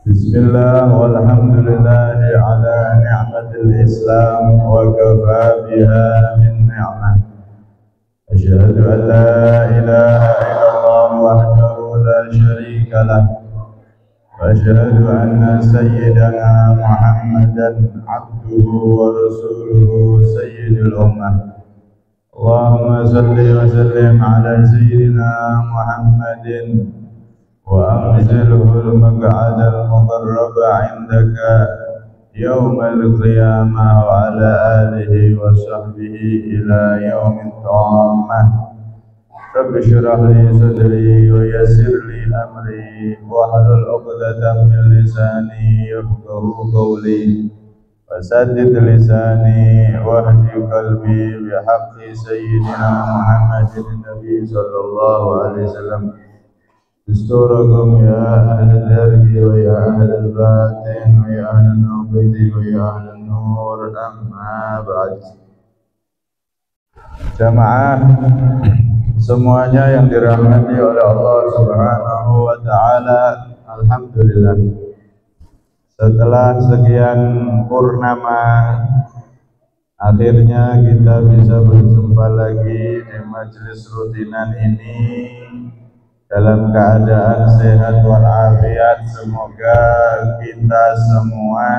Bismillah walhamdulillah ala ni'matil Islam wa kafa biha min ni'mah. Asyhadu an la ilaha illallah wahdahu la syarika lah. Wa asyhadu anna sayyidana Muhammadan abduhu wa rasuluhu sayyidul ummah. Allahumma salli wa sallim ala sayyidina Muhammadin wa anzilhu al-maq'ad al-muqarrab 'indaka yawmal qiyamah wa ala alihi wa sahbihi ila yaumil qiyamah. Rabbi shrah li sadri wa yassir li amri wa hlul 'uqdatam min lisani yafqahu qawli. Wasaddid lisani wahdi qalbi bihaqqi sayyidina Muhammadin Nabi sallallahu alaihi wasallam. Dusturakum ya ahlal darbi wa ya ahlal batin wa ya ahlal nubati wa ya ahlal nur, amma ba'd. Jamaah semuanya yang dirahmati oleh Allah Subhanahu wa taala, alhamdulillah. Setelah sekian purnama, akhirnya kita bisa berjumpa lagi di majelis rutinan ini dalam keadaan sehat walafiat. Semoga kita semua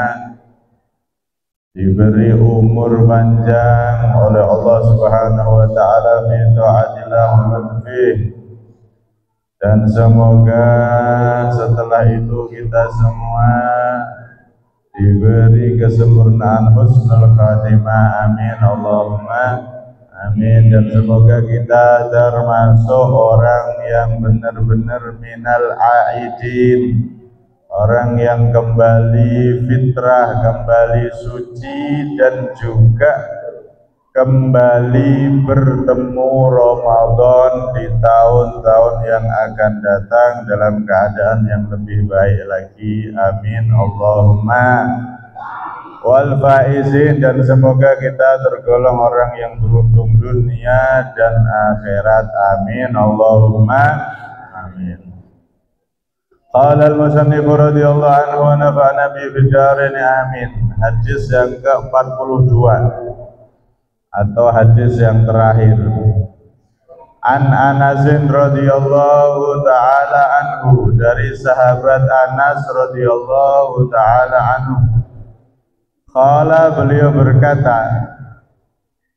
diberi umur panjang oleh Allah Subhanahu wa taala fi ta'atillah wa lutfih. Dan semoga setelah itu kita semua diberi kesempurnaan husnul khatimah, amin Allahumma amin. Dan semoga kita termasuk orang yang benar-benar minal aidin, orang yang kembali fitrah, kembali suci, dan juga kembali bertemu Ramadan di tahun-tahun yang akan datang dalam keadaan yang lebih baik lagi, amin Allahumma wal faizin. Dan semoga kita tergolong orang yang beruntung dunia dan akhirat, amin Allahumma amin. Qala al-musannif radhiyallahu anhu wa nafa'ana bi bidarin, amin. Hadis yang ke-42 atau hadis yang terakhir. An Anas radhiyallahu taala anhu, dari sahabat Anas radhiyallahu taala anhu. Qala, beliau berkata,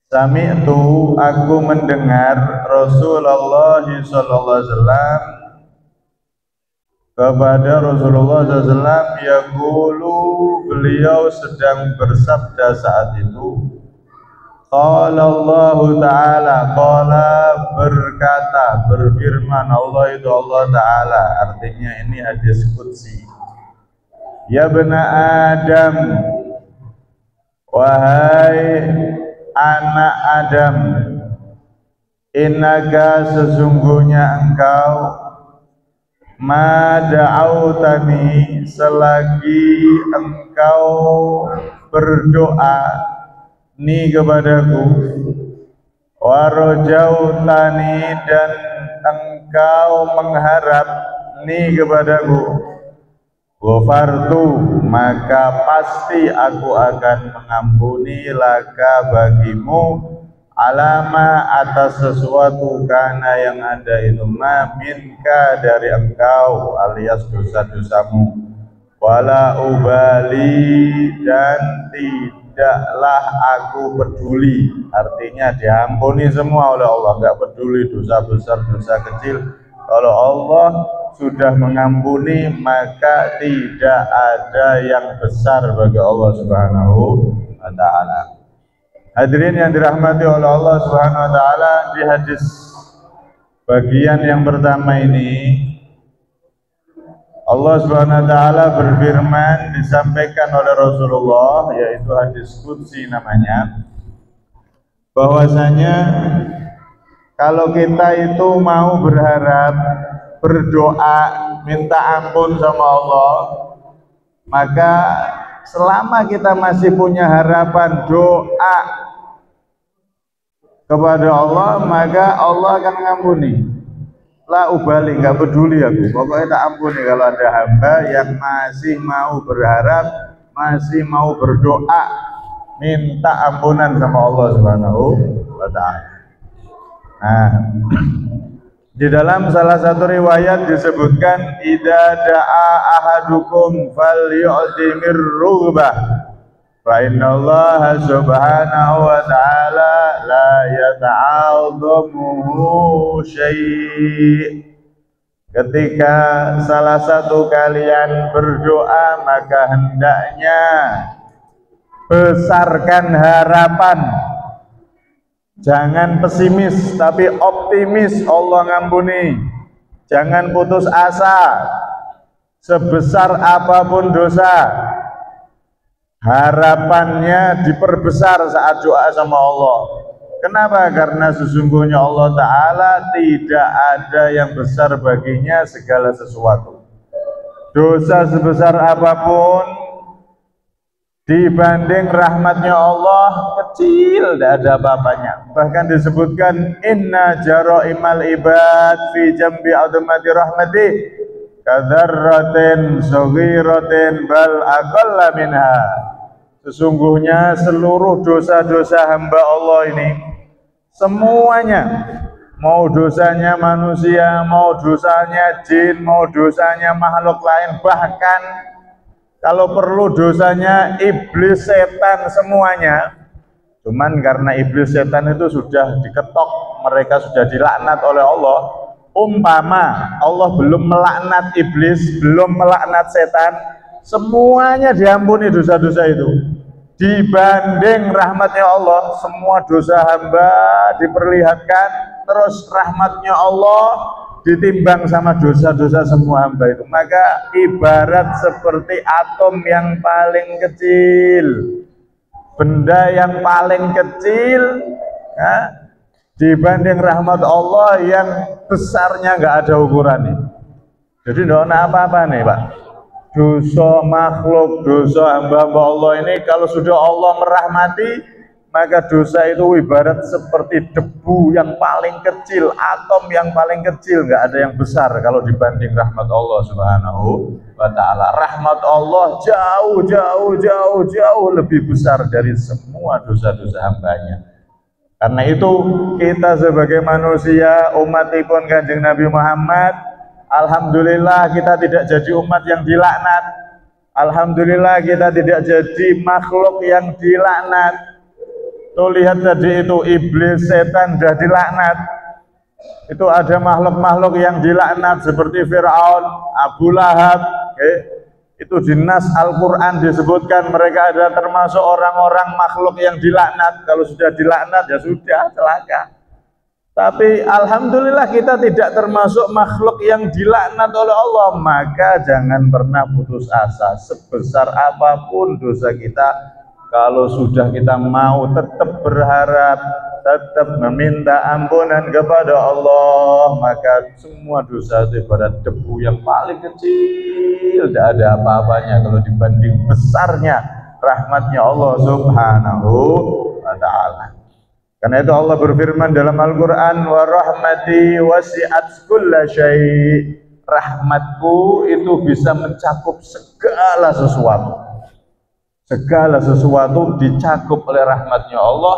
sami'tu, aku mendengar Rasulullah sallallahu alaihi wasallam, kepada Rasulullah SAW, yaqulu, beliau sedang bersabda saat itu. Qala Allah Ta'ala, qala berkata, berfirman Allah itu Allah Ta'ala, artinya ini hadis qudsi. Ya bena Adam, wahai anak Adam, innaka, sesungguhnya engkau, ma da'autani, selagi engkau berdoa ni kepadaku, wa rajautani, dan engkau mengharap ni kepadaku, ghafartu, maka pasti aku akan mengampuni laka, bagimu, alama, atas sesuatu karena yang ada itu, ma minka, dari engkau, alias dosa-dosamu, wala ubali, dan tidaklah aku peduli, artinya diampuni semua oleh Allah, enggak peduli dosa besar, dosa kecil. Kalau Allah sudah mengampuni, maka tidak ada yang besar bagi Allah Subhanahu wa ta'ala. Hadirin yang dirahmati oleh Allah Subhanahu wa ta'ala, di hadis bagian yang pertama ini Allah Subhanahu wa ta'ala berfirman, disampaikan oleh Rasulullah, yaitu hadis qudsi namanya, bahwasanya kalau kita itu mau berharap, berdoa, minta ampun sama Allah, maka selama kita masih punya harapan doa kepada Allah, maka Allah akan mengampuni. La ubali, nggak peduli aku. Pokoknya tak ampuni kalau ada hamba yang masih mau berharap, masih mau berdoa, minta ampunan sama Allah Subhanahu wa Ta'ala. Nah, di dalam salah satu riwayat disebutkan idza da'a ahadukum falyu'timir rughbah fa innallaha subhanahu wa ta'ala la yata'adhamuhu syai'. Ketika salah satu kalian berdoa, maka hendaknya besarkan harapan. Jangan pesimis tapi optimis Allah ngampuni. Jangan putus asa. Sebesar apapun dosa, harapannya diperbesar saat doa sama Allah. Kenapa? Karena sesungguhnya Allah Ta'ala tidak ada yang besar baginya segala sesuatu. Dosa sebesar apapun dibanding rahmatnya Allah kecil, tidak ada apa-apanya. Bahkan disebutkan inna jaraimal ibad fi jambi azmati rahmati kadarratin saghiratin bal aqalla minha. Sesungguhnya seluruh dosa-dosa hamba Allah ini semuanya, mau dosanya manusia, mau dosanya jin, mau dosanya makhluk lain, bahkan kalau perlu dosanya iblis, setan, semuanya. Cuman karena iblis, setan itu sudah diketok, mereka sudah dilaknat oleh Allah. Umpama Allah belum melaknat iblis, belum melaknat setan, semuanya diampuni dosa-dosa itu. Dibanding rahmatnya Allah, semua dosa hamba diperlihatkan, terus rahmatnya Allah ditimbang sama dosa-dosa semua hamba itu. Maka ibarat seperti atom yang paling kecil, benda yang paling kecil ya, dibanding rahmat Allah yang besarnya nggak ada ukurannya. Jadi tidak ada apa-apa nih Pak. Dosa makhluk, dosa hamba-hamba Allah ini kalau sudah Allah merahmati, maka dosa itu ibarat seperti debu yang paling kecil, atom yang paling kecil, nggak ada yang besar kalau dibanding rahmat Allah Subhanahu wa Ta'ala. Rahmat Allah jauh lebih besar dari semua dosa-dosa hambanya. Karena itu kita sebagai manusia, umatipun Kanjeng Nabi Muhammad, alhamdulillah kita tidak jadi umat yang dilaknat. Alhamdulillah kita tidak jadi makhluk yang dilaknat. Tuh lihat tadi itu iblis, setan sudah dilaknat. Itu ada makhluk-makhluk yang dilaknat seperti Fir'aun, Abu Lahab. Itu di nas Al-Quran disebutkan mereka adalah termasuk orang-orang makhluk yang dilaknat. Kalau sudah dilaknat ya sudah celaka. Tapi alhamdulillah kita tidak termasuk makhluk yang dilaknat oleh Allah. Maka jangan pernah putus asa. Sebesar apapun dosa kita, kalau sudah kita mau tetap berharap, tetap meminta ampunan kepada Allah, maka semua dosa itu ibarat debu yang paling kecil, tidak ada apa-apanya kalau dibanding besarnya rahmatnya Allah Subhanahu wa Ta'ala. Karena itu Allah berfirman dalam Al-Quran, wa rahmati wasi'at kulla syai'. Rahmatku itu bisa mencakup segala sesuatu. Segala sesuatu dicakup oleh rahmatnya Allah,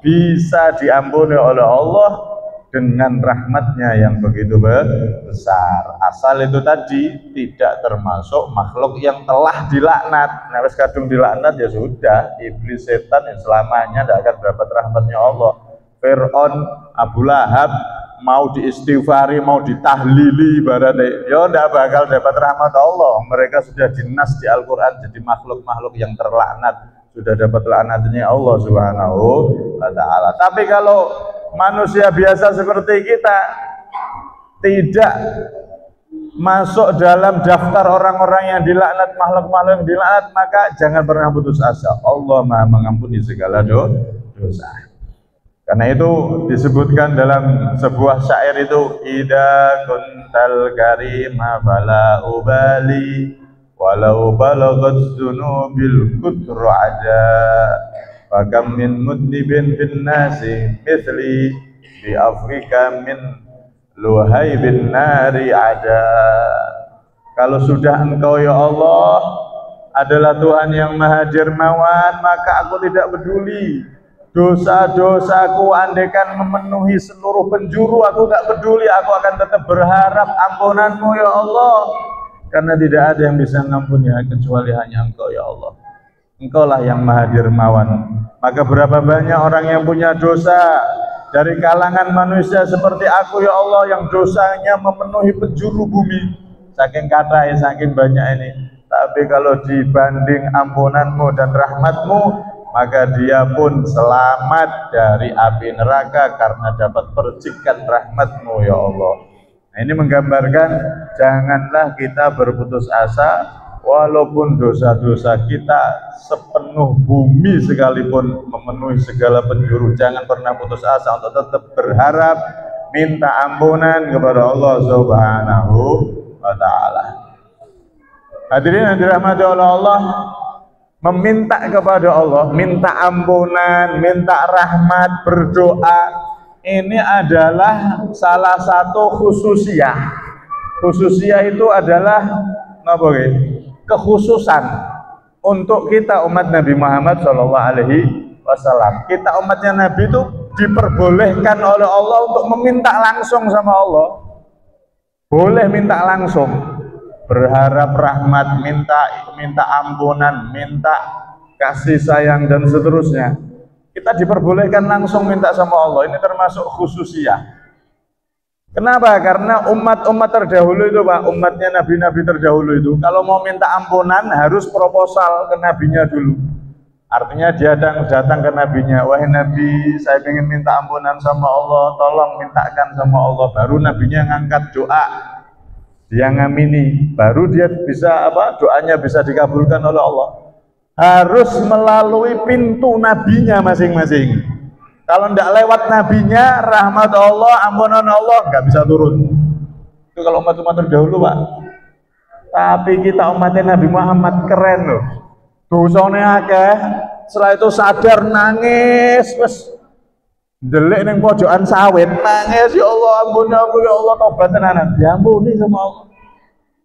bisa diampuni oleh Allah dengan rahmatnya yang begitu besar. Asal itu tadi tidak termasuk makhluk yang telah dilaknat. Nah, wis kadung dilaknat ya sudah, iblis, setan yang selamanya tidak akan dapat rahmatnya Allah. Fir'aun, Abu Lahab mau diistighfari, mau ditahlili ibaratnya, ya tidak bakal dapat rahmat Allah. Mereka sudah dinas di Al-Quran jadi makhluk-makhluk yang terlaknat, sudah dapat laknatnya Allah Subhanahu wa Ta'ala. Tapi kalau manusia biasa seperti kita tidak masuk dalam daftar orang-orang yang dilaknat, makhluk-makhluk yang dilaknat, maka jangan pernah putus asa. Allah Maha mengampuni segala dosa. Karena itu disebutkan dalam sebuah syair itu, idza kuntal karima fala ubali walau balagat dzunubil kutru ada fakam min mudnibin fin nasi mithli bi afrika min luhai bin nari ada. Kalau sudah engkau ya Allah adalah Tuhan yang maha dermawan, maka aku tidak peduli dosa-dosaku, andaikan memenuhi seluruh penjuru, aku gak peduli, aku akan tetap berharap ampunanmu ya Allah, karena tidak ada yang bisa mengampuni kecuali hanya engkau ya Allah. Engkaulah yang maha dermawan. Maka berapa banyak orang yang punya dosa dari kalangan manusia seperti aku ya Allah, yang dosanya memenuhi penjuru bumi, saking kata saking banyak ini. Tapi kalau dibanding ampunanmu dan rahmatmu, maka dia pun selamat dari api neraka karena dapat percikan rahmatmu ya Allah. Nah, ini menggambarkan janganlah kita berputus asa walaupun dosa-dosa kita sepenuh bumi sekalipun memenuhi segala penjuru. Jangan pernah putus asa untuk tetap berharap, minta ampunan kepada Allah Subhanahu wa ta'ala. Hadirin yang dirahmati oleh Allah, meminta kepada Allah, minta ampunan, minta rahmat, berdoa, ini adalah salah satu khususiyah. Khususiyah itu adalah kekhususan untuk kita umat Nabi Muhammad SAW. Kita umatnya Nabi itu diperbolehkan oleh Allah untuk meminta langsung sama Allah. Boleh minta langsung, berharap rahmat, minta ampunan, minta kasih sayang dan seterusnya. Kita diperbolehkan langsung minta sama Allah. Ini termasuk khususiyah. Kenapa? Karena umat-umat terdahulu itu Pak, umatnya nabi-nabi terdahulu itu kalau mau minta ampunan harus proposal ke nabinya dulu. Artinya dia datang ke nabinya, wahai nabi, saya ingin minta ampunan sama Allah, tolong mintakan sama Allah. Baru nabinya ngangkat doa, dia ngamini, baru dia bisa doanya bisa dikabulkan oleh Allah. Harus melalui pintu nabinya masing-masing. Kalau tidak lewat nabinya, rahmat Allah, ampunan Allah nggak bisa turun. Itu kalau umat-umat terdahulu Pak. Tapi kita umatnya Nabi Muhammad keren loh. Dosanya akeh, setelah itu sadar nangis, wes delik ning pojokan sawit, nangis, ya Allah ampuni aku ya Allah, tobat tenanan, diampuni sama Allah.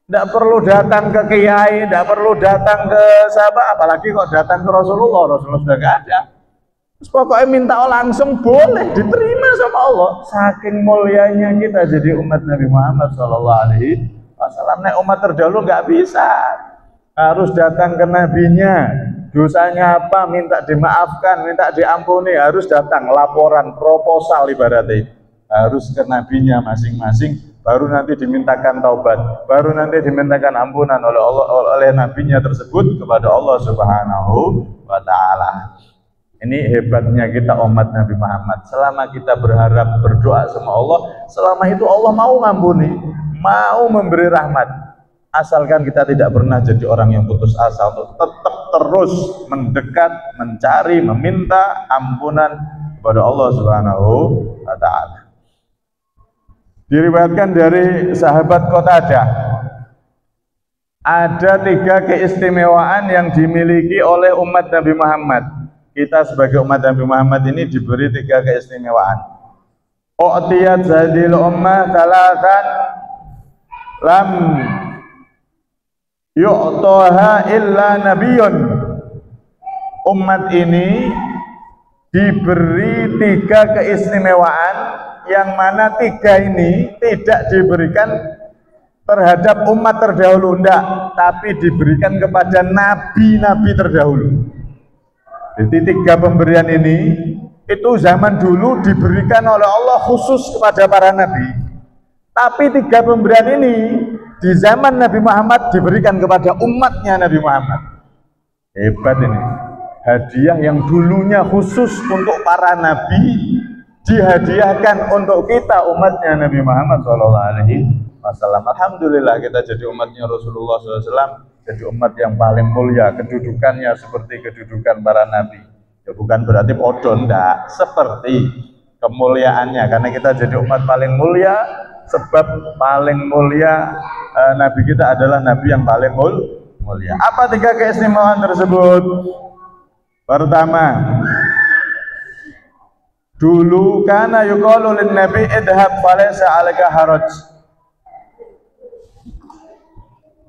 Tidak perlu datang ke kiai, tidak perlu datang ke sahabat, apalagi kok datang ke Rasulullah sudah gak ada. Terus pokoknya minta langsung boleh diterima sama Allah. Saking mulianya kita jadi umat Nabi Muhammad SAW. Nek umat terdahulu nggak bisa, harus datang ke nabinya, dosanya apa, minta dimaafkan, minta diampuni, harus datang laporan, proposal ibaratnya, harus ke nabinya masing-masing, baru nanti dimintakan taubat, baru nanti dimintakan ampunan oleh Allah, oleh nabinya tersebut kepada Allah Subhanahu wa ta'ala. Ini hebatnya kita umat Nabi Muhammad. Selama kita berharap, berdoa sama Allah, selama itu Allah mau ngampuni, mau memberi rahmat. Asalkan kita tidak pernah jadi orang yang putus asa untuk tetap terus mendekat, mencari, meminta ampunan kepada Allah Subhanahu wa ta'ala. Diriwayatkan dari sahabat Qatadah, ada 3 keistimewaan yang dimiliki oleh umat Nabi Muhammad. Kita sebagai umat Nabi Muhammad ini diberi 3 keistimewaan. U'tiyat hadhil ummah thalathan lam yu'taha illa nabiyyun. Umat ini diberi 3 keistimewaan yang mana 3 ini tidak diberikan terhadap umat terdahulu, enggak, tapi diberikan kepada nabi-nabi terdahulu. Jadi 3 pemberian ini itu zaman dulu diberikan oleh Allah khusus kepada para nabi. Tapi 3 pemberian ini di zaman Nabi Muhammad diberikan kepada umatnya Nabi Muhammad. Hebat ini. Hadiah yang dulunya khusus untuk para nabi dihadiahkan untuk kita umatnya Nabi Muhammad SAW. Alhamdulillah kita jadi umatnya Rasulullah SAW. Jadi umat yang paling mulia, kedudukannya seperti kedudukan para nabi. Ya bukan berarti podo, enggak, seperti kemuliaannya, karena kita jadi umat paling mulia, sebab paling mulia nabi kita adalah nabi yang paling mulia. Apa 3 keistimewaan tersebut? Pertama, Dulu kana yuqalu lin nabi idhab falaysa 'alaika haraj.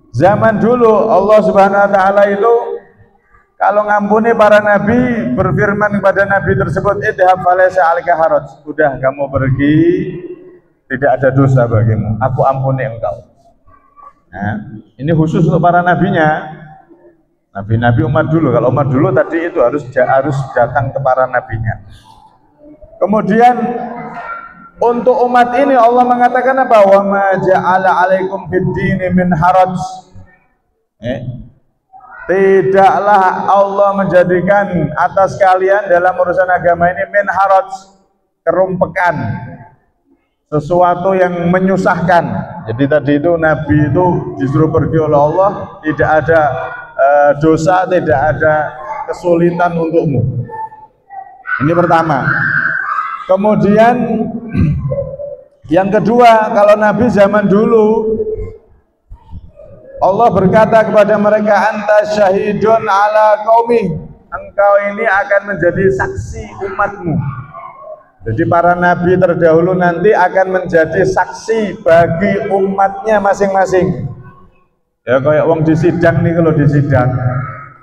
Zaman dulu Allah Subhanahu wa taala itu kalau ngampuni para nabi berfirman kepada nabi tersebut idhab falaysa 'alaika haraj. Sudah kamu pergi, tidak ada dosa bagimu. Aku ampuni engkau. Nah, ini khusus untuk para nabinya. Nabi-nabi umat dulu. Kalau umat dulu tadi itu harus datang ke para nabinya. Kemudian untuk umat ini Allah mengatakan apa? Wa ma ja'ala 'alaikum fid-dini min haraj. Tidaklah Allah menjadikan atas kalian dalam urusan agama ini min haraj, kerumpekan, sesuatu yang menyusahkan. Jadi tadi itu Nabi itu disuruh pergi oleh Allah, tidak ada dosa, tidak ada kesulitan untukmu. Ini pertama. Kemudian yang kedua, kalau Nabi zaman dulu Allah berkata kepada mereka, anta syahidun ala qaumi, engkau ini akan menjadi saksi umatmu. Jadi para nabi terdahulu nanti akan menjadi saksi bagi umatnya masing-masing. Ya kayak wong di sidang nih, kalau di sidang,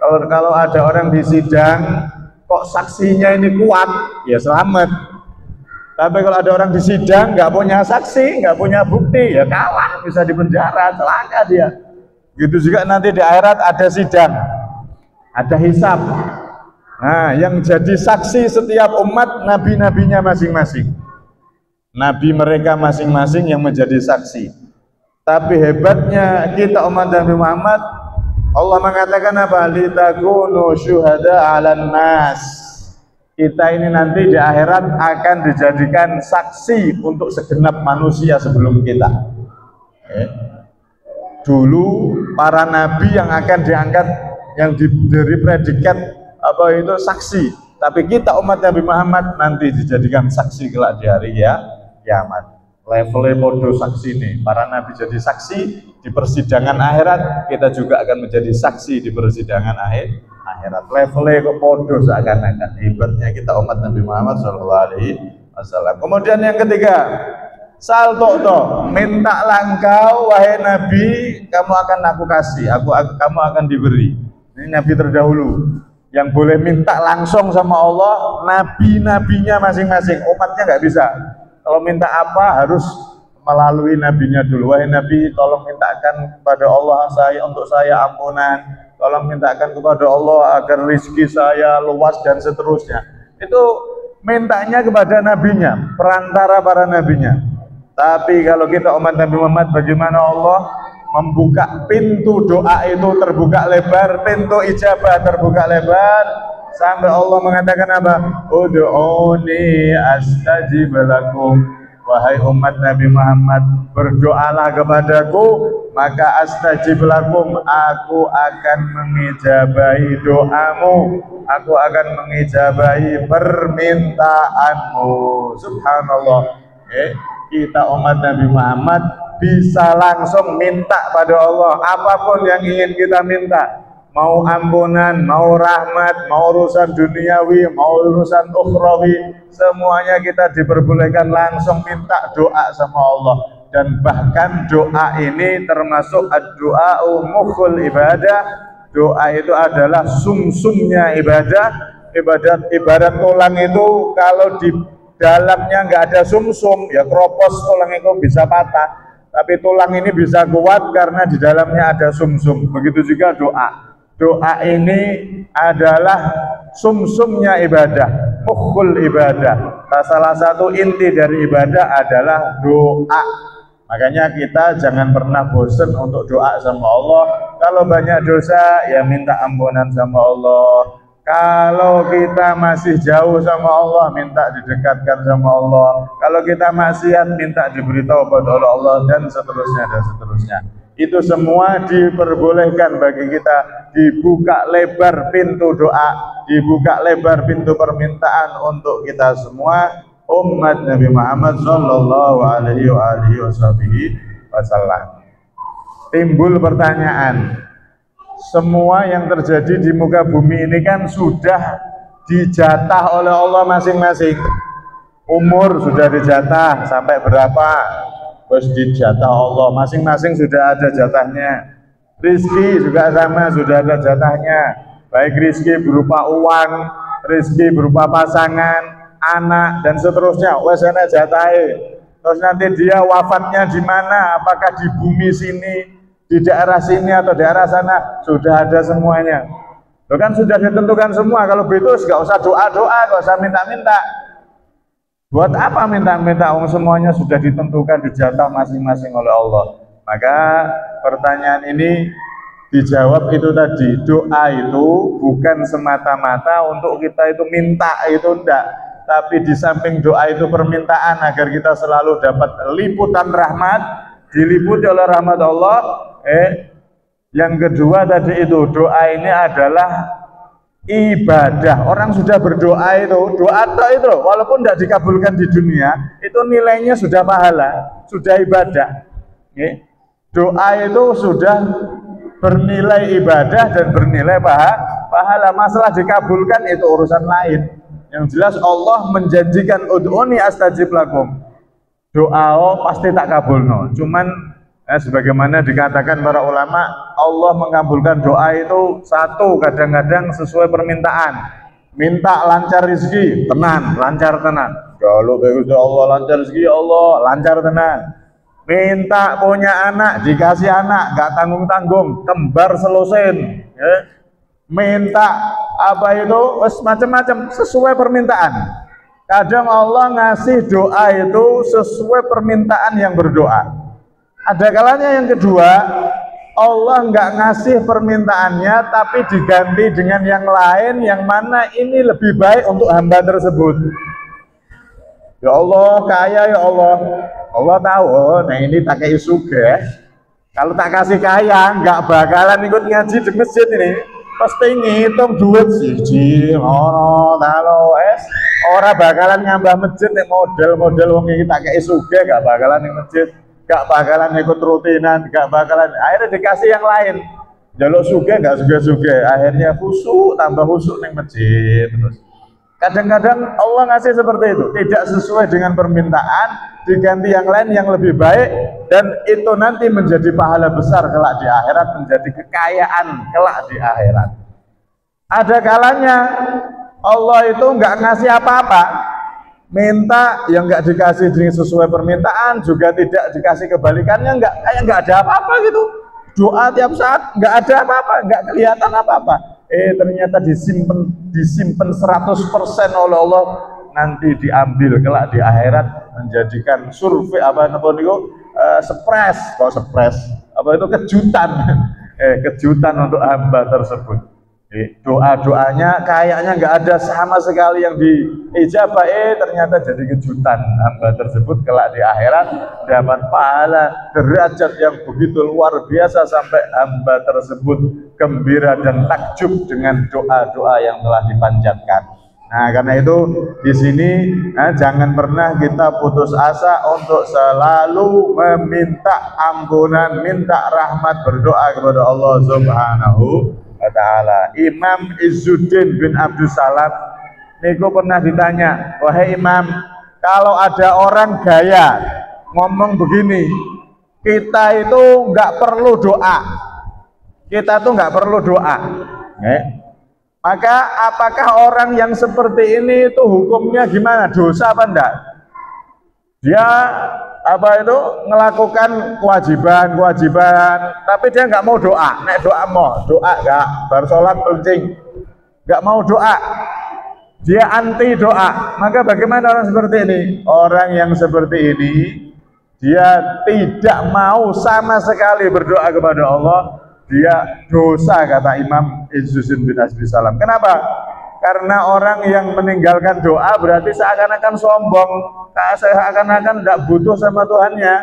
kalau ada orang di sidang kok saksinya ini kuat, ya selamat. Tapi kalau ada orang di sidang nggak punya saksi, nggak punya bukti, ya kalah, bisa dipenjara, celaka dia. Gitu juga nanti di akhirat ada sidang, ada hisab. Nah, yang jadi saksi setiap umat nabi-nabinya masing-masing. Nabi mereka masing-masing yang menjadi saksi. Tapi hebatnya kita umat Nabi Muhammad, Allah mengatakan apa? Litakunu syuhada 'alan nas. Kita ini nanti di akhirat akan dijadikan saksi untuk segenap manusia sebelum kita. Dulu para nabi yang akan diangkat, yang diberi predikat apa itu saksi, tapi kita umat Nabi Muhammad nanti dijadikan saksi kelak di hari kiamat. Levelnya podo saksi nih, para nabi jadi saksi di persidangan akhirat, kita juga akan menjadi saksi di persidangan akhirat. Levelnya kok podo seakan-akan. Hebatnya kita umat Nabi Muhammad SAW. Kemudian yang ketiga, salto, mintalah engkau wahai Nabi, kamu akan aku kasih, kamu akan diberi. Ini Nabi terdahulu yang boleh minta langsung sama Allah, nabi-nabinya masing-masing. Umatnya nggak bisa. Kalau minta apa harus melalui nabinya dulu. Wahai Nabi, tolong mintakan kepada Allah untuk saya ampunan. Tolong mintakan kepada Allah agar rezeki saya luas dan seterusnya. Itu mintanya kepada nabinya, perantara para nabinya. Tapi kalau kita umat Nabi Muhammad, bagaimana Allah membuka pintu doa itu terbuka lebar, pintu ijabah terbuka lebar, sampai Allah mengatakan apa? Ud'uni astajib lakum. Wahai umat Nabi Muhammad, berdoalah kepadaku, maka astajib lakum, aku akan mengijabahi doamu, aku akan mengijabahi permintaanmu. Subhanallah. Kita umat Nabi Muhammad bisa langsung minta pada Allah apapun yang ingin kita minta, mau ampunan, mau rahmat, mau urusan duniawi, mau urusan ukhrawi, semuanya kita diperbolehkan langsung minta doa sama Allah. Dan bahkan doa ini termasuk ad-du'a'u mukhul ibadah. Doa itu adalah sumsumnya ibadah. Ibarat tulang itu kalau di dalamnya nggak ada sumsum, ya kropos tulang itu bisa patah. Tapi tulang ini bisa kuat karena di dalamnya ada sumsum. Begitu juga doa. Doa ini adalah sumsumnya ibadah, mukhul ibadah. Salah satu inti dari ibadah adalah doa. Makanya kita jangan pernah bosan untuk doa sama Allah. Kalau banyak dosa, ya minta ampunan sama Allah. Kalau kita masih jauh sama Allah, minta didekatkan sama Allah. Kalau kita maksiat, minta diberi taubat oleh Allah, dan seterusnya dan seterusnya. Itu semua diperbolehkan bagi kita. Dibuka lebar pintu doa, dibuka lebar pintu permintaan untuk kita semua umat Nabi Muhammad sallallahu alaihi wasallam. Timbul pertanyaan, semua yang terjadi di muka bumi ini kan sudah dijatah oleh Allah masing-masing. umur sudah dijatah sampai berapa, terus dijatah Allah, masing-masing sudah ada jatahnya. Rizki juga sama, sudah ada jatahnya, baik rizki berupa uang, rizki berupa pasangan, anak, dan seterusnya. Wes ana jatahe. Terus nanti dia wafatnya di mana, apakah di bumi sini, di daerah sini atau daerah sana, sudah ada semuanya. Loh kan sudah ditentukan semua. Kalau begitu nggak usah doa-doa, nggak usah minta-minta. Buat apa minta-minta? Semuanya sudah ditentukan, dijatah masing-masing oleh Allah. Maka pertanyaan ini dijawab itu tadi, doa itu bukan semata-mata untuk kita itu minta, itu enggak. Tapi di samping doa itu permintaan agar kita selalu dapat liputan rahmat, diliputi oleh rahmat Allah. Yang kedua tadi itu, doa ini adalah ibadah. Orang sudah berdoa itu, doa itu walaupun tidak dikabulkan di dunia, itu nilainya sudah pahala, sudah ibadah. Doa itu sudah bernilai ibadah dan bernilai pahala. Masalah dikabulkan itu urusan lain. Yang jelas Allah menjanjikan ud'uni astajib lakum. Doa pasti tak kabulno. Cuman sebagaimana dikatakan para ulama, Allah mengabulkan doa itu satu, kadang-kadang sesuai permintaan. Minta lancar rezeki, tenan, lancar tenan. Kalau begitu Allah lancar rezeki, Allah lancar tenan. Minta punya anak, dikasih anak, gak tanggung-tanggung, kembar selusin. Minta apa itu, macam-macam sesuai permintaan. Kadang Allah ngasih doa itu sesuai permintaan yang berdoa. Ada kalanya yang kedua, Allah nggak ngasih permintaannya, tapi diganti dengan yang lain, yang mana ini lebih baik untuk hamba tersebut. Ya Allah, kaya ya Allah. Allah tahu, oh, nah ini tak kayak sugih. Kalau tak kasih kaya, nggak bakalan ikut ngaji di masjid ini. Pasti ngitung duit siji, orang bakalan ngambah masjid nih, model-model wong iki tak kayak sugih, nggak bakalan di masjid. Gak bakalan ikut rutinan, gak bakalan. Akhirnya dikasih yang lain. Jaluk sugih gak sugih-sugih. Akhirnya khusuk, tambah khusuk ning masjid terus. Kadang-kadang Allah ngasih seperti itu, tidak sesuai dengan permintaan, diganti yang lain yang lebih baik, dan itu nanti menjadi pahala besar kelak di akhirat, menjadi kekayaan kelak di akhirat. Ada kalanya Allah itu nggak ngasih apa-apa, minta yang nggak dikasih dengan sesuai permintaan, juga tidak dikasih kebalikannya, kayak nggak ada apa-apa gitu. Doa tiap saat nggak ada apa-apa, nggak kelihatan apa-apa. Ternyata disimpan 100% oleh Allah, nanti diambil kelak di akhirat, menjadikan survei kejutan kejutan untuk hamba tersebut. Doa-doanya kayaknya nggak ada sama sekali yang diijabah, ternyata jadi kejutan. Hamba tersebut kelak di akhirat dapat pahala derajat yang begitu luar biasa, sampai hamba tersebut gembira dan takjub dengan doa-doa yang telah dipanjatkan. Nah, karena itu di sini jangan pernah kita putus asa untuk selalu meminta ampunan, minta rahmat, berdoa kepada Allah Subhanahu wa ta'ala. Imam Izzuddin bin Abdus Salam niku pernah ditanya, wahai Imam, kalau ada orang gaya ngomong begini, kita itu nggak perlu doa, kita tuh nggak perlu doa, maka apakah orang yang seperti ini itu hukumnya gimana, dosa apa enggak? Dia melakukan kewajiban, tapi dia nggak mau doa. Nek doa nggak, baru sholat penting, nggak mau doa, dia anti doa. Maka bagaimana orang seperti ini? Orang yang seperti ini, dia tidak mau sama sekali berdoa kepada Allah, dia dosa, kata Imam Izzuddin bin Abdus Salam. Kenapa? Karena orang yang meninggalkan doa berarti seakan-akan sombong, seakan-akan tidak butuh sama Tuhannya.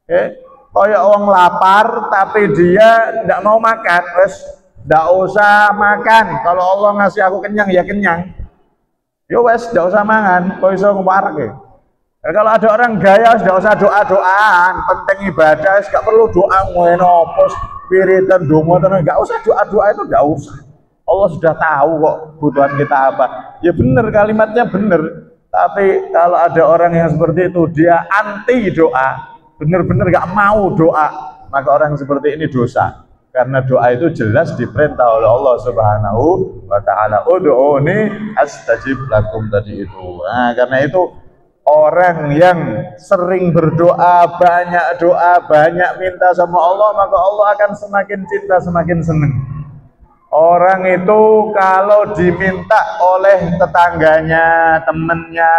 Kayak orang lapar tapi dia tidak mau makan, terus tidak usah makan. Kalau Allah ngasih aku kenyang ya kenyang, ya wes tidak usah makan. Kau bisa nguparak ya. Kalau ada orang gaya tidak usah doa-doaan, penting ibadah, nggak perlu doa ngono, wiridan donga tenan, nggak usah doa-doa, itu nggak usah. Allah sudah tahu kok kebutuhan kita apa. Ya benar, kalimatnya benar. Tapi kalau ada orang yang seperti itu, dia anti doa, benar-benar gak mau doa, maka orang seperti ini dosa. Karena doa itu jelas diperintah oleh Allah Subhanahu wa Ta'ala. Ud'uni astajib lakum tadi itu. Nah, karena itu orang yang sering berdoa, banyak minta sama Allah, maka Allah akan semakin cinta, semakin senang. Orang itu kalau diminta oleh tetangganya, temennya,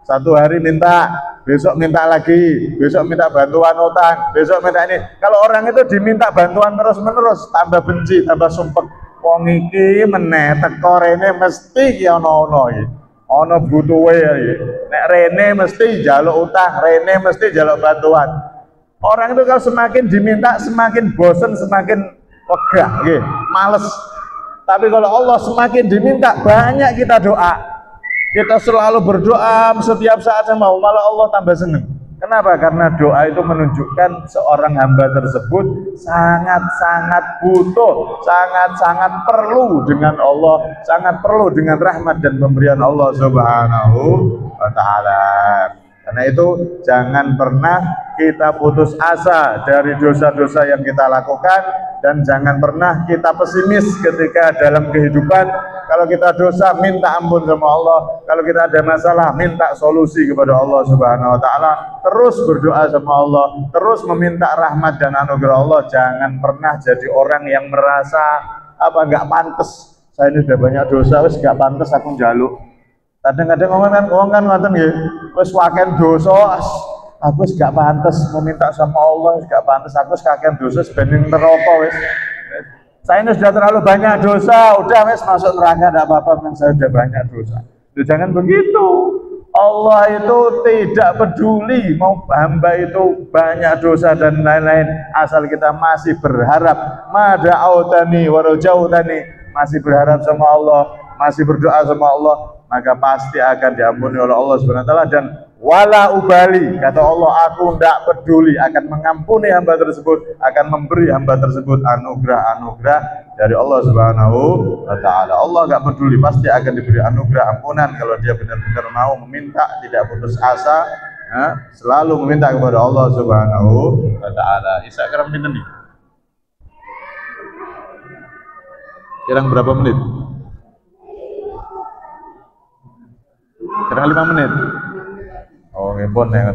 satu hari minta, besok minta lagi, besok minta bantuan utang, besok minta ini. Kalau orang itu diminta bantuan terus-menerus, tambah benci, tambah sumpek. Wong iki meneh teko rene mesti ki ono iki. Ono butuhe iki. Nek rene mesti njaluk utang, rene mesti njaluk bantuan. Orang itu kalau semakin diminta semakin bosan, semakin wegah nggih, males. Tapi kalau Allah semakin diminta, banyak kita doa. Kita selalu berdoa setiap saat sama Allah, malah Allah tambah senang. Kenapa? Karena doa itu menunjukkan seorang hamba tersebut sangat-sangat butuh, sangat-sangat perlu dengan Allah, sangat perlu dengan rahmat dan pemberian Allah Subhanahu wa Ta'ala. Karena itu jangan pernah kita putus asa dari dosa-dosa yang kita lakukan, dan jangan pernah kita pesimis ketika dalam kehidupan. Kalau kita dosa, minta ampun sama Allah. Kalau kita ada masalah, minta solusi kepada Allah Subhanahu wa Ta'ala. Terus berdoa sama Allah, terus meminta rahmat dan anugerah Allah. Jangan pernah jadi orang yang merasa nggak pantas. Saya ini sudah banyak dosa, wis nggak pantas aku njaluk. Kadang-kadang orang kan ngoten nggih, wis waken dosa, aku wis gak pantes meminta sama Allah, wis gak pantes, aku wis kakean dosa sebening neraka wis. Saya ini sudah terlalu banyak dosa, udah wis masuk neraka enggak apa-apa, memang saya sudah banyak dosa. Jangan begitu. Allah itu tidak peduli mau hamba itu banyak dosa dan lain-lain, asal kita masih berharap, mada'autani warajautani, masih berharap sama Allah, masih berdoa sama Allah, maka pasti akan diampuni oleh Allah Subhanahu wa Ta'ala. Dan wala ubali, kata Allah, aku tidak peduli, akan mengampuni hamba tersebut, akan memberi hamba tersebut anugerah-anugerah dari Allah Subhanahu wa Ta'ala. Allah gak peduli, pasti akan diberi anugerah ampunan kalau dia benar-benar mau meminta, tidak putus asa, selalu meminta kepada Allah Subhanahu wa Ta'ala. Isa kira pinten nih? Kirang berapa menit? Kira 5 menit. Oh, ngebon ya.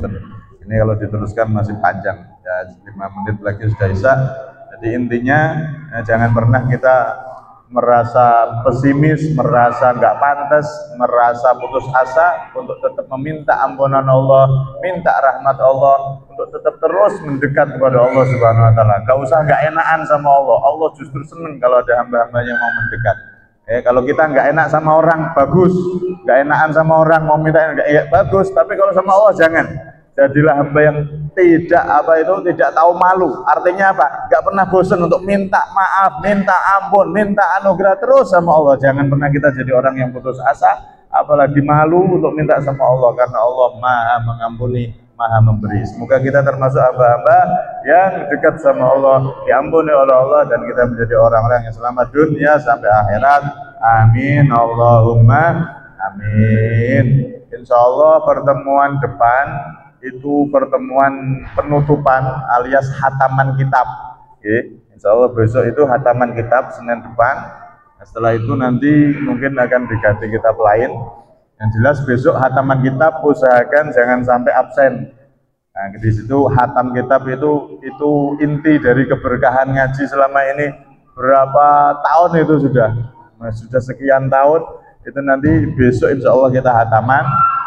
Ini kalau diteruskan masih panjang. Ya, 5 menit lagi sudah Isya. Jadi intinya jangan pernah kita merasa pesimis, merasa nggak pantas, merasa putus asa, untuk tetap meminta ampunan Allah, minta rahmat Allah, untuk tetap terus mendekat kepada Allah Subhanahu wa Ta'ala. Gak usah nggak enakan sama Allah. Allah justru senang kalau ada hamba-hamba yang mau mendekat. Kalau kita nggak enak sama orang, bagus. Nggak enakan sama orang, mau minta bagus. Tapi kalau sama Allah jangan. Jadilah hamba yang tidak tahu malu. Artinya apa? Nggak pernah bosan untuk minta maaf, minta ampun, minta anugerah terus sama Allah. Jangan pernah kita jadi orang yang putus asa, apalagi malu untuk minta sama Allah. Karena Allah Maha mengampuni, Maha memberi. Semoga kita termasuk hamba-hamba yang dekat sama Allah, diampuni oleh Allah, dan kita menjadi orang-orang yang selamat dunia sampai akhirat. Amin Allahumma amin. Insya Allah pertemuan depan itu pertemuan penutupan alias hataman kitab. Insya Allah besok itu hataman kitab Senin depan. Setelah itu nanti mungkin akan diganti kitab lain. Yang jelas besok hataman kitab usahakan jangan sampai absen. Nah, di situ hatam kitab itu inti dari keberkahan ngaji selama ini. Berapa tahun itu sudah sekian tahun. Itu nanti besok insya Allah kita hataman.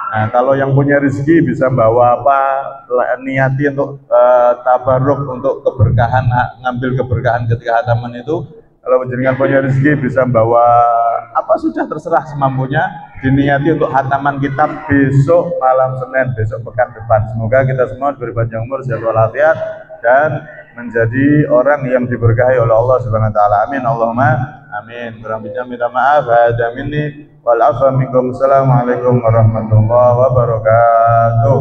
Nah, kalau yang punya rezeki bisa bawa apa, niati untuk tabaruk, untuk keberkahan, ngambil keberkahan ketika hataman itu. Kalau jenengan punya rezeki bisa bawa apa, sudah terserah semampunya, diniati untuk hataman kitab besok malam Senin, besok pekan depan. Semoga kita semua diberi panjang umur, sehat walafiat, dan menjadi orang yang diberkahi oleh Allah Subhanahu wa Ta'ala. Amin Allahumma amin. Kurang bijak minta maaf. Hada minni wal afa minkum. Assalamualaikum warahmatullahi wabarakatuh.